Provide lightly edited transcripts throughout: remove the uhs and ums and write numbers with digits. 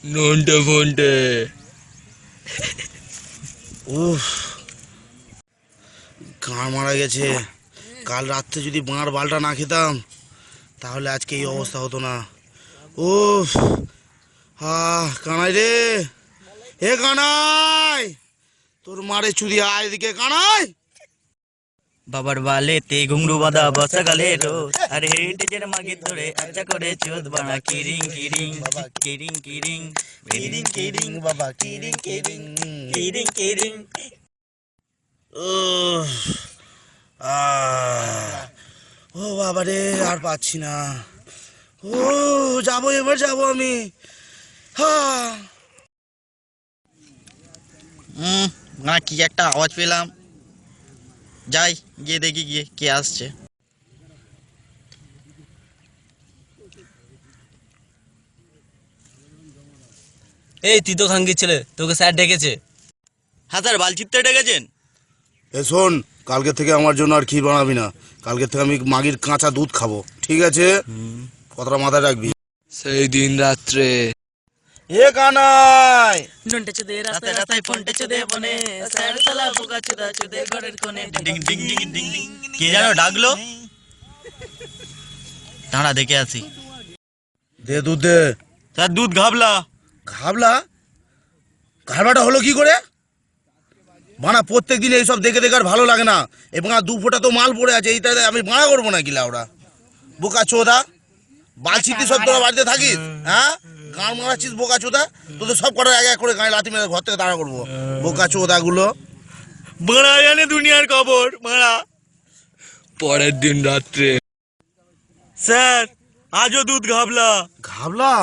নন্টে ফন্টে। উফ, গাঁড় মারা গেছে। কাল রাত্রে যদি বাঁড় বালটা না খেতাম তাহলে আজকে এই অবস্থা হতো না। উফ, কানাই রে, এ কানাই, তোর মারে চুরি আয় এদিকে কানাই। বাবার বালেতে ঘুংরু বাঁধা বর্ষাকালে রোদ, আরে হেরিটেজের মাগে ধরে আচ্ছা করে চোদ বানা কিরিং কিরিং কিরিং কিরিং কিরিং কিরিং বাবা কিরিং কিরিং কিরিং কিরিং। উফ, ও বাবা রে, আর পাচ্ছি না। ও যাবো, এবার যাবো আমি। না কি একটা আওয়াজ পেলাম, যাই গিয়ে দেখি গিয়ে কে আসছে। এই তুই তো খাঙ্কির ছেলে, তোকে স্যার ডেকেছে। হ্যাঁ স্যার, বালচিত্তে ডেকেছেন? এ শোন, কালকে থেকে আমার জন্য আর ক্ষীর বানাবি না। কালকে থেকে আমি মাগির কাঁচা দুধ খাবো, ঠিক আছে? কথাটা মাথায় রাখবি। সেই দিন রাত্রে এ কানাই, নন্টে চুদে রাস্তায় রাস্তায় ফোনটে চুদে বনে, স্যার সালা বোকা চুদা চুদে ঘরের কোণে ডিং ডিং ডিং ডিং ডিং। কে যেন ডাকলো, দাঁড়া দেখে আসি। দে দুধ দে। স্যার দুধ ঘাবলা। ঘাবলা? ঘাবলাটা হলো কি করে? বানা প্রত্যেক দিন এইসব দেখে দেখে আর ভালো লাগে না। এবং আর 2 ফোঁটা তো মাল পড়ে আছে, এইটা আমি বানা করবো না কিলা ওরা। বোকা চোদা, বালছিতি সব তোরা বাড়িতে থাকিস? হ্যাঁ, গান মারাচ্ছিস বোকা চোদা। তোদের সব কটা এক এক করে গায়ে লাথি মেরে ঘর থেকে তাড়া করবো, বোকা চোদা গুলো। বাড়া জানে দুনিয়ার খবর বাড়া। পরের দিন রাত্রে স্যার আজও দুধ ঘাবলা। ঘাবলা?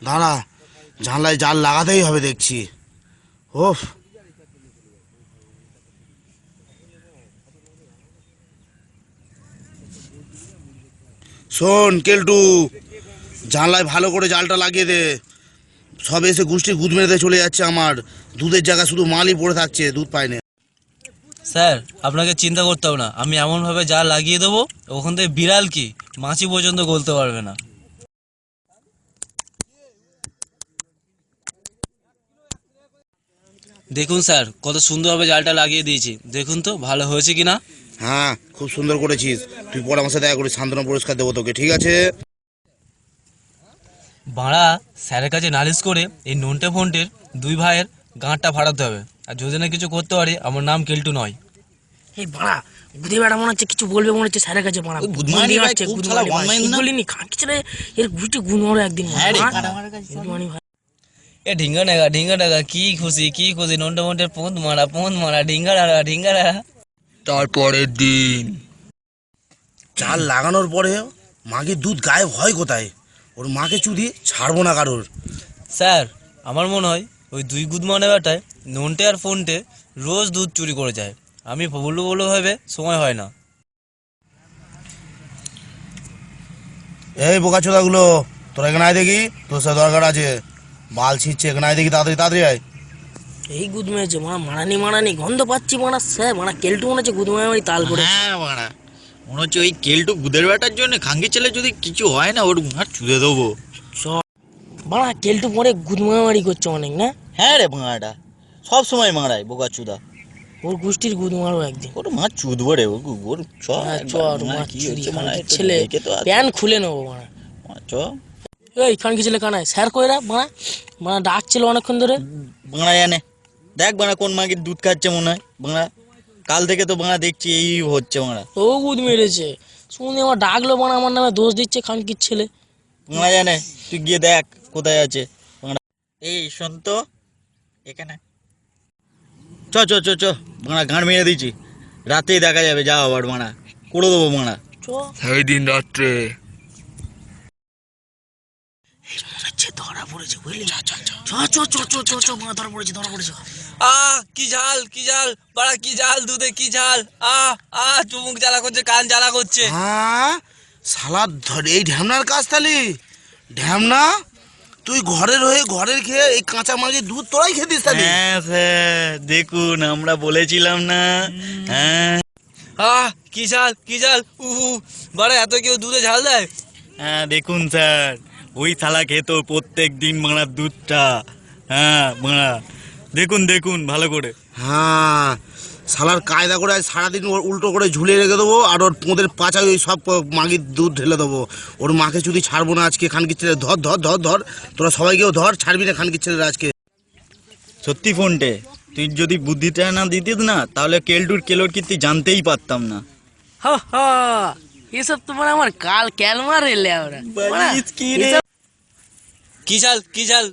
দাঁড়া, জানলায় জাল লাগাতেই হবে দেখছি। ওফ, শোন কেলটু, জানলায় ভালো করে জালটা লাগিয়ে দে। সব এসে গোষ্ঠী গুদ মেরে চলে যাচ্ছে আমার। দুধের জায়গা শুধু মালই পড়ে থাকছে, দুধ পায় না। স্যার আপনাকে চিন্তা করতে হবে না, আমি এমনভাবে জাল লাগিয়ে দেবো ওখান থেকে বিড়াল কি মাছি পর্যন্ত গলতে পারবে না। দেখুন স্যার কত সুন্দরভাবে জালটা লাগিয়ে দিয়েছি, দেখুন তো ভালো হয়েছে কিনা। হ্যাঁ, খুব সুন্দর করেছিস। তুই পরে আমার সাথে দেখা করিস, সান্ত্বনা পুরস্কার দেবো তোকে, ঠিক আছে? বাড়া স্যারের কাছে নালিশ করে এই নন্টে ফন্টের 2 ভাইয়ের গাঁটটা ফাটাতে হবে। আর যদি না কিছু করতে পারি, আমার নাম কেলটু নয়। এই বাড়া গুদে বেড়া মনে হচ্ছে কিছু বলবে, মনে হচ্ছে স্যারের কাছে বাড়া গুদমানি ভাই, খুব শালা অনলাইন না? বলিনি খাঁকি ছেলে এর গুটি গুণ মারো একদিন। হ্যাঁ রে, গুদমানি ভাই এ ঢিঙ্গা ডাগা কি খুশি নন্টে ফন্টের পোঁদ মারা ঢিঙ্গা ডাগা। তারপরের দিন জাল লাগানোর পরে মাগির দুধ গায়েব হয় কোথায়? ওর মাকে চুদি ছাড়বো না কারোর। স্যার আমার মনে হয় ওই 2 গুদমানে বেটায় নন্টে আর ফন্টে রোজ দুধ চুরি করে যায়। আমি বলবো ভাবে সময় হয় না। এই বোকাচোদাগুলো, তোরা এখানে আয় দেখি, তোর সাথে দরকার আছে। বাল ছিঁড়ছে, এখানে আয় দেখি, তাড়াতাড়ি তাড়াতাড়ি আয়। এই গুদ মেরেছে মারানি গন্ধ পাচ্ছি মারা। স্যার কেলটু মনে হচ্ছে গুদ মারি তাল করে। হ্যাঁ বাড়া, মনে হচ্ছে ওই কেলটু গুদের বেটার জন্য খাঙ্গি ছেলে যদি কিছু হয় না ওর আর চুদে দেবো। বাড়া কেলটু পরে গুদ মারামারি করছে অনেক না। হ্যাঁ রে ভাঙাটা সব সময় মারায় বোকা চুদা। ওর গোষ্ঠীর গুদ মারো একদিন। ওর মা চুদবো রে, ওর ছেলে প্যান খুলে নেবো মারা। এই খানকি ছেলে কানায় স্যার কইরা মারা ডাকছিল অনেকক্ষণ ধরে। বাংলা জানে, দেখ বাংলা কোন মাগির দুধ খাচ্ছে মনে হয় বাংলা। কাল থেকে তো বাংলা দেখছি এই হচ্ছে বাংলা। ও গুদ মেরেছে শুনে আমার ডাকলো আমার নামে দোষ দিচ্ছে খানকির ছেলে। বাংলা জানে, তুই গিয়ে দেখ কোথায় আছে বাংলা। এই শোন তো এখানে, চ চ চ চ বাংলা গাঁড় মেরে দিচ্ছি, রাতেই দেখা যাবে, যা আবার বাংলা করে দেবো বাংলা। সেই দিন রাত্রে ধরা পড়েছে বুঝলি। ধরা পড়েছে। কি ঝাল বাড়া, কি ঝাল দুধে, কি ঝাল। চুমুক জ্বালা করছে, কান জ্বালা করছে। হ্যাঁ, সালা এই ঢ্যামনার কাজ তালি। ঢ্যামনা, তুই ঘরের হয়ে ঘরের খেয়ে এই কাঁচা মাগির দুধ তোরাই খেতিস তালি। হ্যাঁ স্যার, দেখুন আমরা বলেছিলাম না। হ্যাঁ কি ঝাল বাড়া, এত কেউ দুধে ঝাল দেয়? হ্যাঁ দেখুন স্যার, ওই শালা খেত প্রত্যেক দিন মারা দুধটা। হ্যাঁ মারা, দেখুন দেখুন ভালো করে। হ্যাঁ, শালার কায়দা করে আজ সারাদিন ওর উল্টো করে ঝুলিয়ে রেখে দেবো, আর ওর পোঁদের পাচায় ওই সব মাগির দুধ ঢেলে দেবো। ওর মাকে যদি ছাড়বো না আজকে। খানকির ছেলে ধর ধর ধর ধর, তোরা সবাইকেও ধর, ছাড়বি না খানকির ছেলেরা আজকে। সত্যি ফোনটে, তুই যদি বুদ্ধিটা না দিতিস না তাহলে কেলটুর কেলোর কীর্তি জানতেই পারতাম না। হা হা, এসব তো মানে আমার কাল ক্যালমার এলে ওরা বাড়িস কি রে? কি চাল